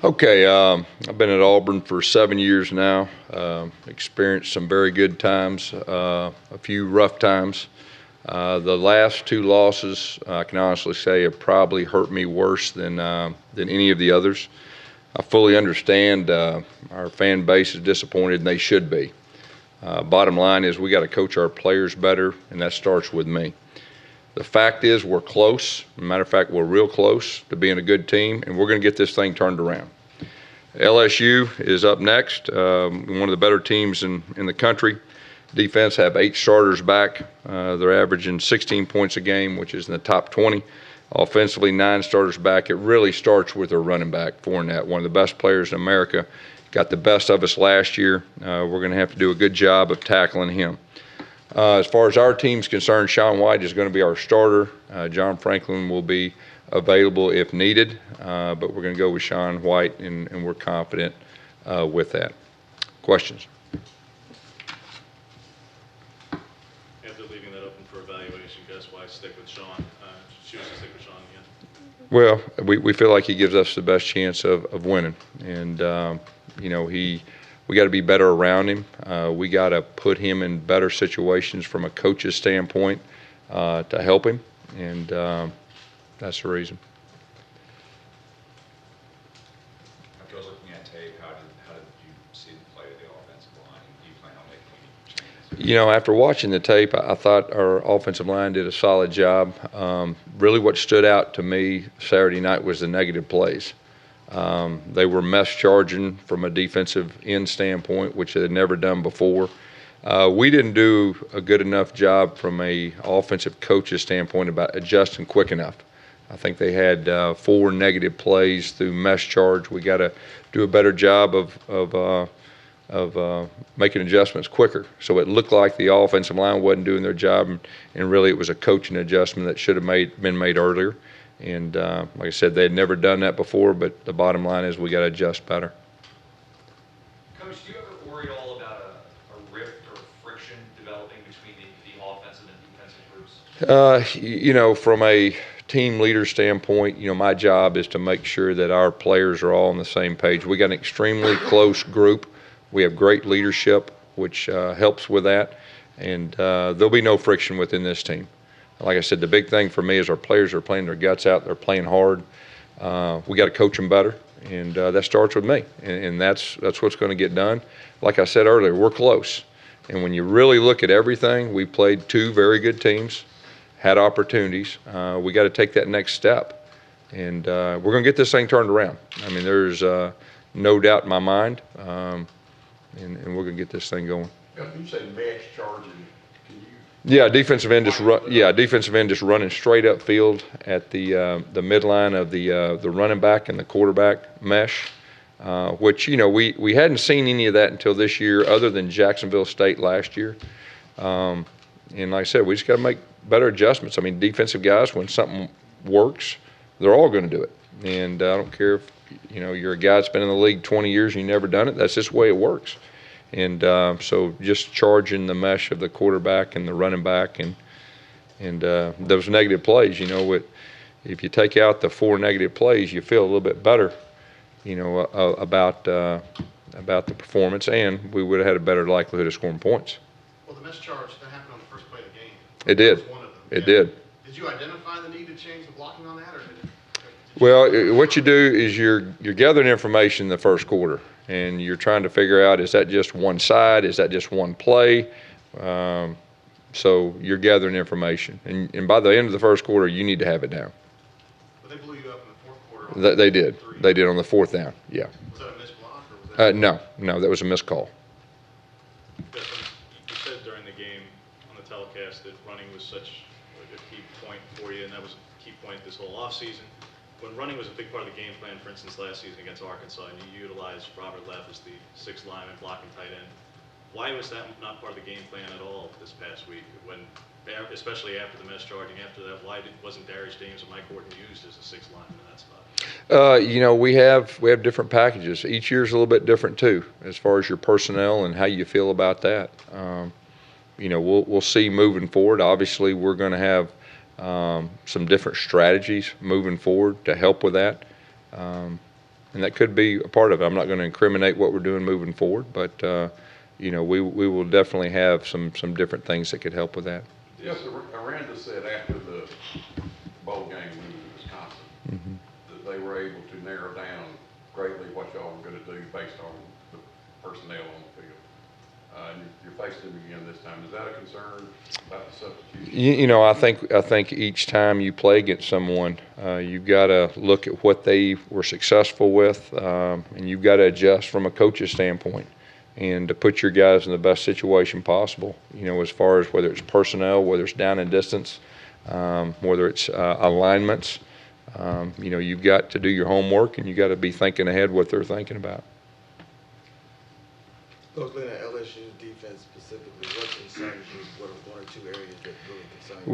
Okay, I've been at Auburn for 7 years now. Experienced some very good times, a few rough times. The last two losses, I can honestly say, have probably hurt me worse than any of the others. I fully understand our fan base is disappointed, and they should be. Bottom line is we got to coach our players better, and that starts with me. The fact is we're close. Matter of fact, we're real close to being a good team, and we're going to get this thing turned around. LSU is up next, one of the better teams in the country. Defense have 8 starters back. They're averaging 16 points a game, which is in the top 20. Offensively, 9 starters back. It really starts with their running back, Fournette, one of the best players in America. Got the best of us last year. We're going to have to do a good job of tackling him. As far as our team's concerned, Sean White is going to be our starter. John Franklin will be available if needed, but we're going to go with Sean White, and we're confident with that. Questions? After leaving that open for evaluation, Gus, why stick with Sean? Choose to stick with Sean again? Well, we feel like he gives us the best chance of winning, and we got to be better around him. We got to put him in better situations from a coach's standpoint to help him, and that's the reason. After looking at tape, how did you see the play of the offensive line? Do you plan on making any changes? After watching the tape, I thought our offensive line did a solid job. Really what stood out to me Saturday night was the negative plays. They were mess charging from a defensive end standpoint, which they had never done before. We didn't do a good enough job from a offensive coach's standpoint about adjusting quick enough. I think they had 4 negative plays through mess charge. We got to do a better job of making adjustments quicker. So it looked like the offensive line wasn't doing their job, and really it was a coaching adjustment that should have been made earlier. And like I said, they had never done that before, but the bottom line is we got to adjust better. Coach, do you ever worry at all about a rift or friction developing between the offensive and defensive groups? From a team leader standpoint, my job is to make sure that our players are all on the same page. We got an extremely close group. We have great leadership, which helps with that, and there'll be no friction within this team. Like I said, the big thing for me is our players are playing their guts out. They're playing hard. We got to coach them better, and that starts with me, and that's what's going to get done. Like I said earlier, we're close, and when you really look at everything, we played 2 very good teams, had opportunities. We got to take that next step, and we're going to get this thing turned around. I mean, there's no doubt in my mind, and we're going to get this thing going. You say mass charging. Yeah, defensive end just running straight up field at the midline of the running back and the quarterback mesh, which we hadn't seen any of that until this year, other than Jacksonville State last year. And like I said, we just got to make better adjustments. I mean, defensive guys, when something works, they're all going to do it. And I don't care if you're a guy that's been in the league 20 years and you've never done it. That's just the way it works. And so just charging the mesh of the quarterback and the running back and those negative plays, if you take out the 4 negative plays, you feel a little bit better, about the performance, and we would have had a better likelihood of scoring points. Well, the mischarge, that happened on the first play of the game. It did. That was one of them. It did. Did you identify the need to change the blocking on that, or did you Well, what you do is you're gathering information in the first quarter, and you're trying to figure out, is that just one side? Is that just one play? So you're gathering information. And by the end of the first quarter, you need to have it down. But they blew you up in the fourth quarter. They did. They did on the 4th down, yeah. Was that a missed block, or was that? No, that was a missed call. You said during the game on the telecast that running was such a key point for you, and that was a key point this whole offseason. When running was a big part of the game plan, for instance, last season against Arkansas, and you utilized Robert Leff as the 6th lineman blocking tight end, why was that not part of the game plan at all this past week? When, especially after the mess charging, after that, why wasn't Darius James and Mike Gordon used as a 6th lineman in that spot? We have different packages. Each year's a little bit different too, as far as your personnel and how you feel about that. We'll see moving forward. Obviously, we're going to have some different strategies moving forward to help with that. And that could be a part of it. I'm not going to incriminate what we're doing moving forward, but we will definitely have some different things that could help with that. Yes, Aranda said after the bowl game in Wisconsin that they were able to narrow down greatly what y'all were going to do based on the personnel on the field. And you're facing them again this time. Is that a concern about the substitution? I think each time you play against someone, you've got to look at what they were successful with, and you've got to adjust from a coach's standpoint, and to put your guys in the best situation possible. As far as whether it's personnel, whether it's down and distance, whether it's alignments. You've got to do your homework, and you got to be thinking ahead what they're thinking about. Looking at LSU's defense specifically, what concerns you? What are one or two areas that really concern you?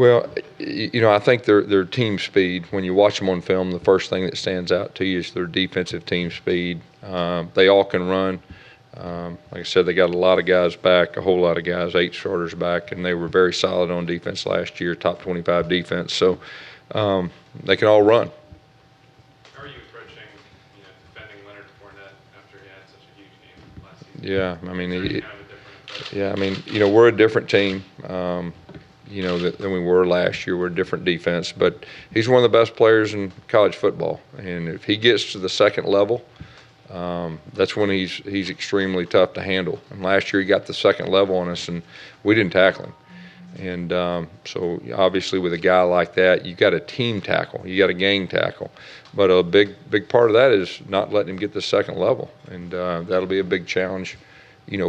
Well, I think their team speed. When you watch them on film, the first thing that stands out to you is their defensive team speed. They all can run. Like I said, they got a lot of guys back, a whole lot of guys, 8 starters back, and they were very solid on defense last year, top 25 defense. So they can all run. How are you approaching, defending Leonard Fournette after he had such a huge game last season? Yeah, Is there any kind of a different approach? Yeah, we're a different team, than we were last year. We're a different defense, but he's one of the best players in college football, and if he gets to the second level, that's when he's extremely tough to handle. And last year he got the second level on us, and we didn't tackle him. And so obviously with a guy like that, you got a team tackle, you got a gang tackle, but a big part of that is not letting him get the second level, and that'll be a big challenge,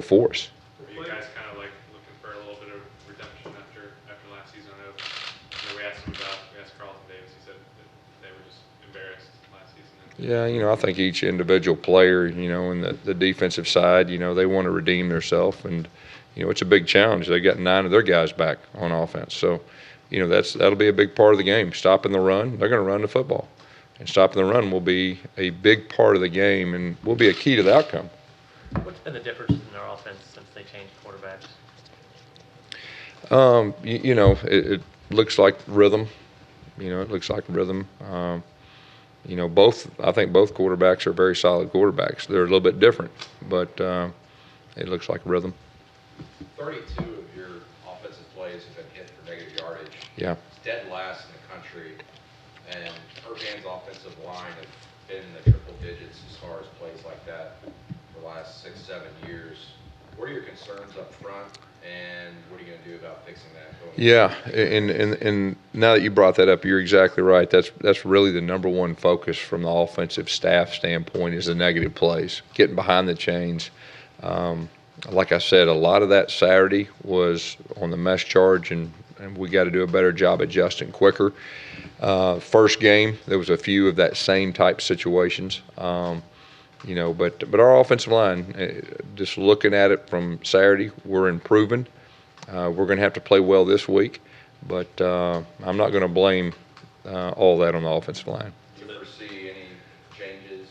for us. Were you guys kind of like looking for a little bit of redemption after last season? I know we asked Carlton Davis. He said that they were just embarrassed last season. Yeah, I think each individual player, in the defensive side, they want to redeem themselves, and it's a big challenge. They got 9 of their guys back on offense, so that'll be a big part of the game. Stopping the run, they're going to run the football, and stopping the run will be a big part of the game, and will be a key to the outcome. What's been the differences in their offense since they changed quarterbacks? It looks like rhythm. It looks like rhythm. I think both quarterbacks are very solid quarterbacks. They're a little bit different, but it looks like rhythm. 32 of your offensive plays have been hit for negative yardage. Yeah. It's dead last in the country, and Urban's offensive line have been in the triple digits as far as plays like that for the last 6-7 years. What are your concerns up front, and what are you going to do about fixing that going forward? Yeah, and now that you brought that up, you're exactly right. That's really the number one focus from the offensive staff standpoint is the negative plays, getting behind the chains. Like I said, a lot of that Saturday was on the mesh charge, and we got to do a better job adjusting quicker. First game, there was a few of that same type situations. But our offensive line, just looking at it from Saturday, we're improving. We're going to have to play well this week, but I'm not going to blame all that on the offensive line. Do you foresee any changes,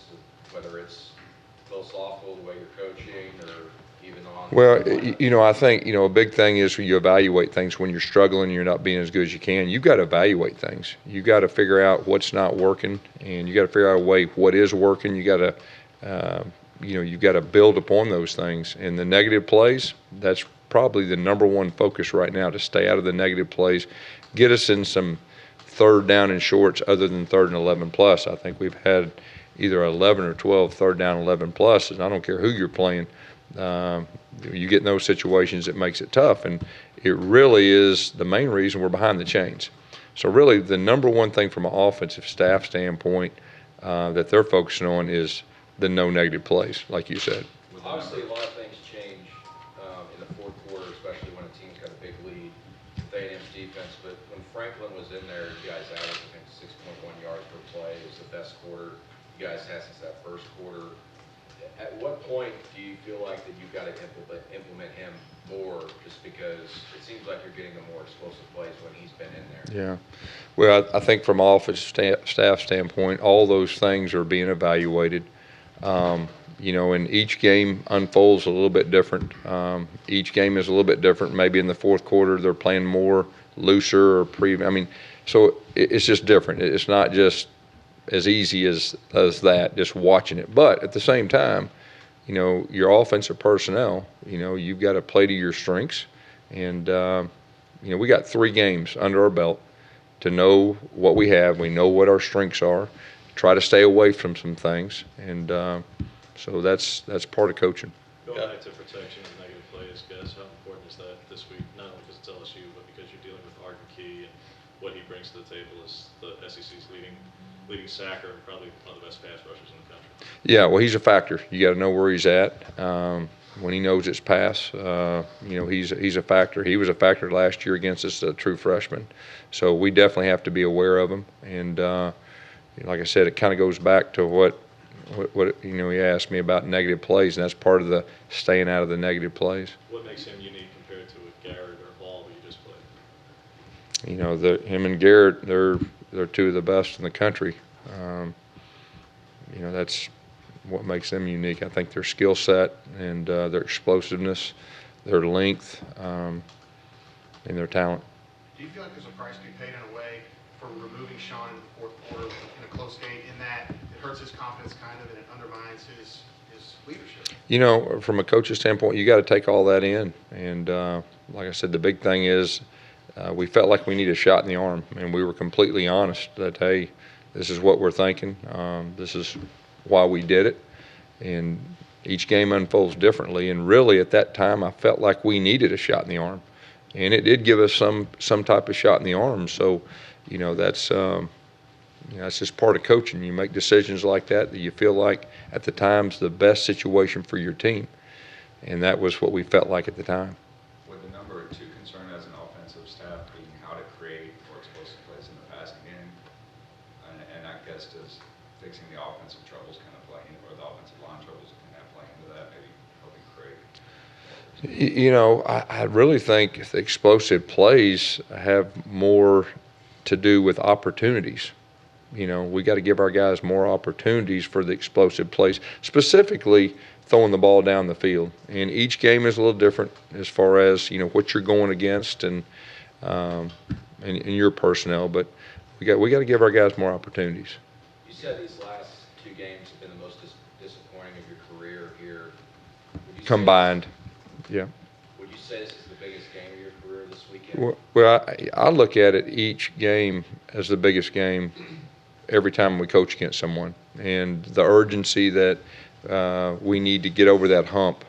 whether it's philosophical, the way you're coaching, or even on? Well, I think, a big thing is when you evaluate things when you're struggling and you're not being as good as you can. You've got to evaluate things. You've got to figure out what's not working, and you got to figure out a way what is working. You got to you've got to build upon those things. And the negative plays, that's probably the number one focus right now, to stay out of the negative plays, get us in some third down and shorts other than 3rd and 11 plus. I think we've had either 11 or 12 third down 11 plus, and I don't care who you're playing. You get in those situations, it makes it tough, and it really is the main reason we're behind the chains. So really the number one thing from an offensive staff standpoint that they're focusing on is the no negative plays, like you said. Obviously, a lot of things change in the fourth quarter, especially when a team's got a big lead with A&M's defense. But when Franklin was in there, you guys averaged, I think, 6.1 yards per play. It was the best quarter you guys had since that first quarter. At what point do you feel like that you've got to implement him more, just because it seems like you're getting the more explosive plays when he's been in there? Yeah. Well, I think from an offensive staff standpoint, all those things are being evaluated. And each game unfolds a little bit different. Each game is a little bit different. Maybe in the fourth quarter they're playing more looser or so it's just different. It's not just as easy as that, just watching it. But at the same time, your offensive personnel, you've got to play to your strengths. And, we got 3 games under our belt to know what we have. We know what our strengths are, try to stay away from some things. And so that's part of coaching. Going back to protection and negative plays, guys, how important is that this week? Not only because it's LSU, but because you're dealing with Arden Key and what he brings to the table as the SEC's leading sacker and probably one of the best pass rushers in the country. Yeah, well, he's a factor. You got to know where he's at. When he knows it's pass, he's a factor. He was a factor last year against us, a true freshman. So we definitely have to be aware of him. And like I said, it kind of goes back to what he asked me about negative plays, and that's part of the staying out of the negative plays. What makes him unique compared to a Garrett or Hall who you just played? Him and Garrett, they're 2 of the best in the country. That's what makes them unique. I think their skill set and their explosiveness, their length, and their talent. Do you feel like there's a price to be paid in a way for removing Sean in the fourth quarter in a close game, in that it hurts his confidence kind of and it undermines his leadership? From a coach's standpoint, you got to take all that in. And like I said, the big thing is we felt like we needed a shot in the arm, and we were completely honest that, hey, this is what we're thinking. This is why we did it. And each game unfolds differently. And really, at that time, I felt like we needed a shot in the arm, and it did give us some type of shot in the arm. So, that's just part of coaching. You make decisions like that you feel like at the time's the best situation for your team, and that was what we felt like at the time. Would the number 2 concern as an offensive staff being how to create more explosive plays in the passing game? And I guess does fixing the offensive troubles kind of play in, or the offensive line troubles kind of play into that, maybe helping create? I really think the explosive plays have more to do with opportunities. We got to give our guys more opportunities for the explosive plays, specifically throwing the ball down the field. And each game is a little different as far as, what you're going against and your personnel. But we got to give our guys more opportunities. You said these last 2 games have been the most disappointing of your career here. Combined, yeah. Would you say this is the biggest game of your career this weekend? Well, I look at it each game as the biggest game every time we coach against someone, and the urgency that we need to get over that hump.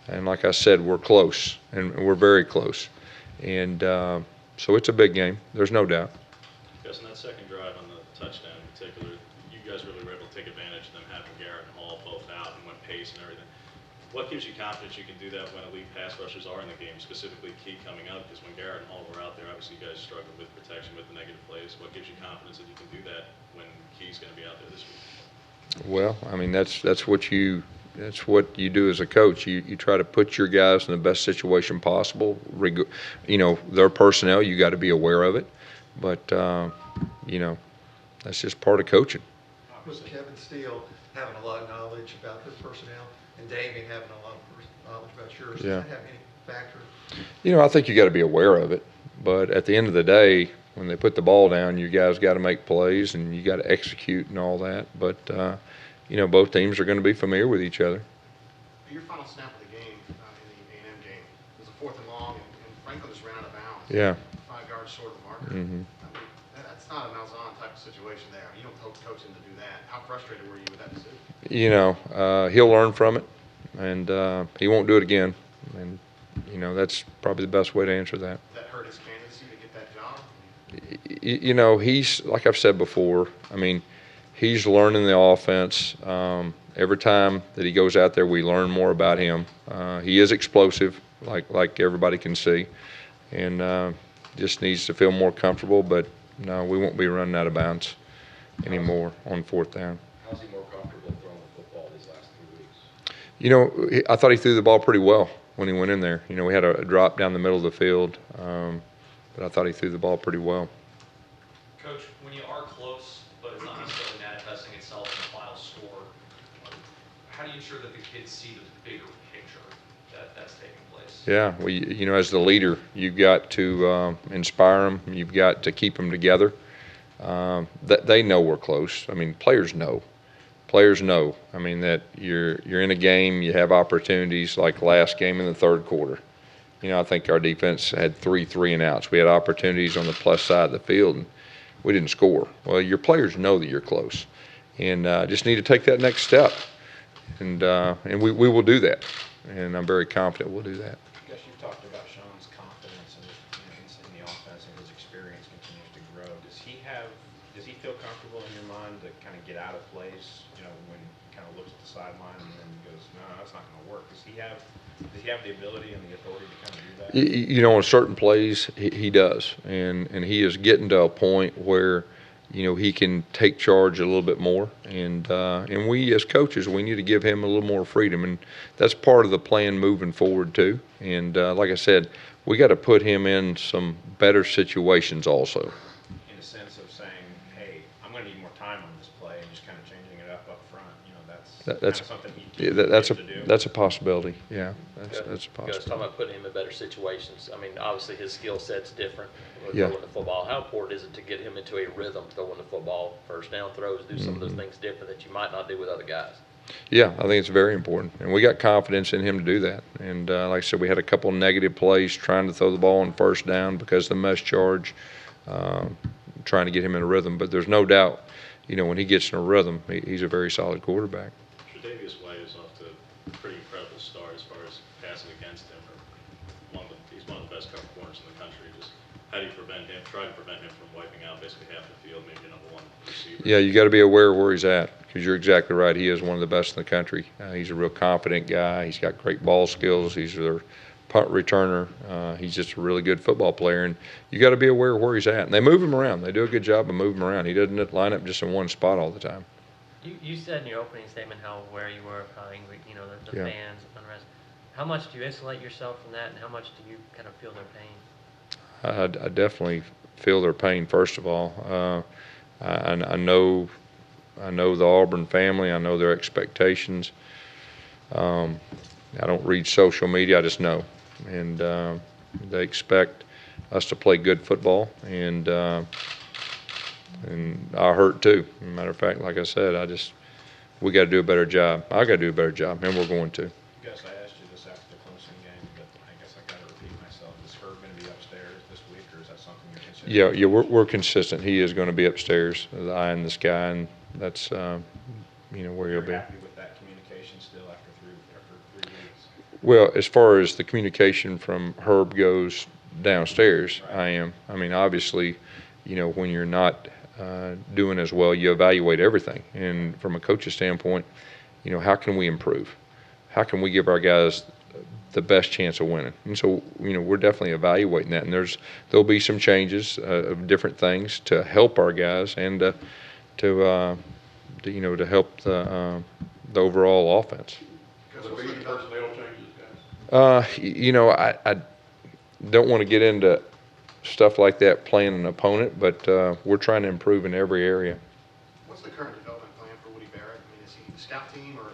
And like I said, we're close, and we're very close. And so it's a big game. There's no doubt. Yes, and that second drive on the touchdown in particular, you guys really were able to take advantage of them having Garrett and Hall both out and went pace and everything. What gives you confidence you can do that when elite pass rushers are in the game, specifically Key coming up? Because when Garrett and Hall were out there, obviously you guys struggled with protection with the negative plays. What gives you confidence that you can do that when Key's going to be out there this week? Well, I mean, that's what you do as a coach. You try to put your guys in the best situation possible. Their personnel, you got to be aware of it. But that's just part of coaching. With Kevin Steele having a lot of knowledge about their personnel and Damien having a lot of knowledge about yours, Yeah. does that have any factor? I think you got to be aware of it. But at the end of the day, when they put the ball down, you guys got to make plays and you got to execute and all that. But both teams are going to be familiar with each other. Your final snap of the game in the A&M game was a 4th and long, and Franklin just ran out of bounds. Yeah. 5 yards short of the marker. Mm-hmm. That's not a Malzahn type of situation there. You don't coach him to do that. How frustrated were you with that decision? He'll learn from it, and he won't do it again. And that's probably the best way to answer that. That hurt his candidacy to get that job? He's, like I've said before, I mean, he's learning the offense. Every time that he goes out there, we learn more about him. He is explosive, like everybody can see, and just needs to feel more comfortable. But no, we won't be running out of bounds anymore on 4th down. How's he more comfortable throwing the football these last 3 weeks? I thought he threw the ball pretty well when he went in there. We had a drop down the middle of the field, but I thought he threw the ball pretty well. Coach, when you are close, but it's not necessarily manifesting itself in the final score, how do you ensure that the kids see the bigger picture that's taking place? Yeah, well, as the leader, you've got to inspire them. You've got to keep them together. that they know we're close. I mean, players know. Players know. I mean, that you're in a game, you have opportunities like last game in the third quarter. I think our defense had 3 and outs. We had opportunities on the plus side of the field, and we didn't score. Well, your players know that you're close, and just need to take that next step, and we will do that, and I'm very confident we'll do that. I guess you've talked about Sean's confidence in the offense and his experience continues to grow. Does he feel comfortable in your mind to kind of get out of plays, when he kind of looks at the sideline and then goes, no, that's not going to work? Does he have the ability and the authority to kind of do that? On certain plays, he does, and he is getting to a point where, he can take charge a little bit more, and we as coaches, we need to give him a little more freedom, and that's part of the plan moving forward too. And like I said, we got to put him in some better situations also. In a sense of saying, hey, I'm going to need more time on this play, and just kind of changing it up front. That's kind of something he can do. That's a possibility. Yeah, that's a Gus, possibility. talking about putting him in better situations. I mean, obviously his skill set's different with Yeah. throwing the football. How important is it to get him into a rhythm, throwing the football, first down throws, do some of those things different that you might not do with other guys? Yeah, I think it's very important, and we got confidence in him to do that. And like I said, we had a couple negative plays trying to throw the ball on first down because of the mesh charge, trying to get him in a rhythm. But there's no doubt, when he gets in a rhythm, he's a very solid quarterback. Tre'Davious White is off to a pretty incredible start as far as passing against him. He's one of the best cover corners in the country. Just how do you try to prevent him from wiping out basically half the field, maybe your number one receiver? Yeah, you got to be aware of where he's at, because you're exactly right. He is one of the best in the country. He's a real confident guy. He's got great ball skills. He's their punt returner. He's just a really good football player, and you got to be aware of where he's at. And they move him around. They do a good job of moving him around. He doesn't line up just in one spot all the time. You said in your opening statement how aware you were of how angry, the Yeah. fans, unrest. How much do you insulate yourself from that, and how much do you kind of feel their pain? I definitely feel their pain. First of all, I know the Auburn family. I know their expectations. I don't read social media. I just know, and they expect us to play good football, and I hurt too. As a matter of fact, like I said, we got to do a better job. I got to do a better job, and we're going to. Gus, I asked you this after the Clemson game, but I guess I got to repeat myself. Is Herb going to be upstairs this week, or is that something you're considering? Yeah, we're consistent. He is going to be upstairs, the eye in the sky, and that's where he'll be. You're happy with that communication still after 3 weeks? Well, as far as the communication from Herb goes downstairs, Right. I am. I mean, obviously, when you're not doing as well, you evaluate everything. And from a coach's standpoint, how can we improve? How can we give our guys the best chance of winning? And so, we're definitely evaluating that. And there'll be some changes of different things to help our guys and to help the overall offense. Will there be any personnel changes, guys? I don't want to get into stuff like that playing an opponent, but we're trying to improve in every area. What's the current development plan for Woody Barrett? I mean, is he the scout team or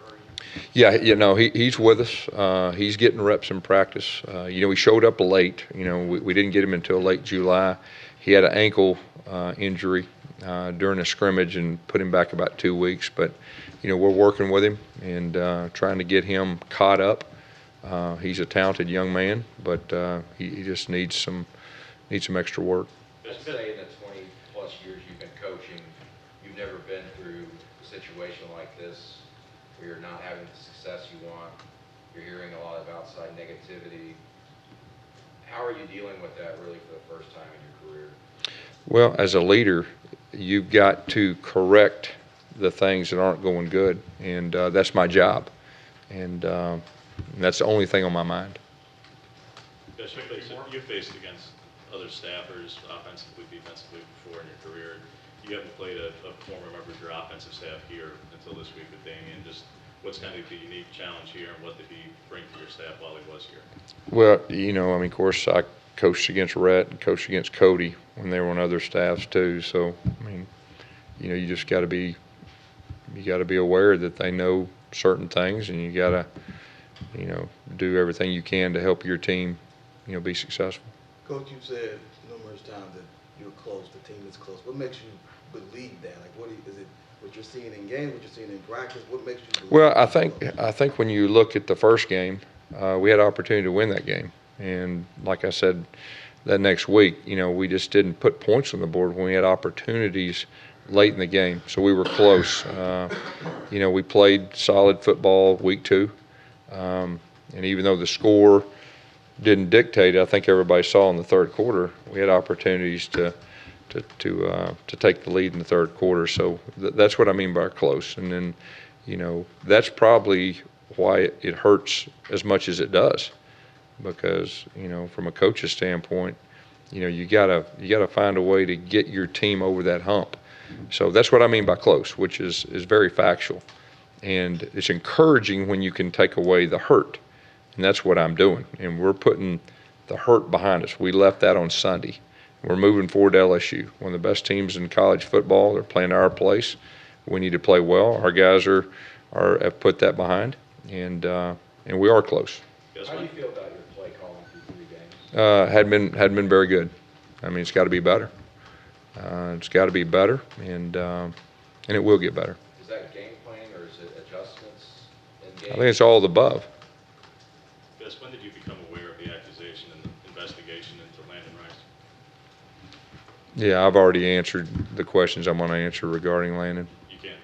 Yeah, he's with us. He's getting reps in practice. He showed up late. We didn't get him until late July. He had an ankle injury during a scrimmage and put him back about 2 weeks. But, we're working with him and trying to get him caught up. He's a talented young man, but he just needs some extra work. Let's say in the 20-plus years you've been coaching, you've never been through a situation like this where you're not having the success you want, you're hearing a lot of outside negativity. How are you dealing with that really for the first time in your career? Well, as a leader, you've got to correct the things that aren't going good, and that's my job. And that's the only thing on my mind. Gus, you faced against other staffers, offensively, defensively, before in your career. You haven't played a former member of your offensive staff here until this week with Damian. Just what's kind of the unique challenge here, and what did he bring to your staff while he was here? Well, of course, I coached against Rhett and coached against Cody when they were on other staffs too. So, you just got to be aware that they know certain things, and you got to, do everything you can to help your team, be successful. Coach, you've said numerous times that you're close, the team is close. What makes you believe that? Like, is it what you're seeing in games, what you're seeing in practice? What makes you believe? Well, I think when you look at the first game, we had an opportunity to win that game, and like I said, that next week, we just didn't put points on the board when we had opportunities late in the game. So we were close. We played solid football week 2, and even though the score didn't dictate, I think everybody saw in the third quarter we had opportunities to take the lead in the third quarter. So that's what I mean by close. And then, that's probably why it hurts as much as it does, because from a coach's standpoint, you gotta find a way to get your team over that hump. So that's what I mean by close, which is very factual, and it's encouraging when you can take away the hurt, and that's what I'm doing. And we're putting the hurt behind us. We left that on Sunday. We're moving forward to LSU, one of the best teams in college football. They're playing our place. We need to play well. Our guys have put that behind, and we are close. How do you feel about your play calling through 3 games? Hadn't been very good. I mean, it's got to be better. It's got to be better, and it will get better. Is that game plan or is it adjustments in game? I think it's all the above. Gus, when did you become aware of the accusation and the investigation into Landon Rice? Yeah, I've already answered the questions I'm going to answer regarding Landon. You can't.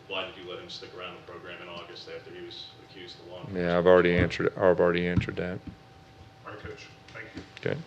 Why did you let him stick around the program in August after he was accused of law? Yeah, I've already answered that. All right, Coach. Thank you. Okay.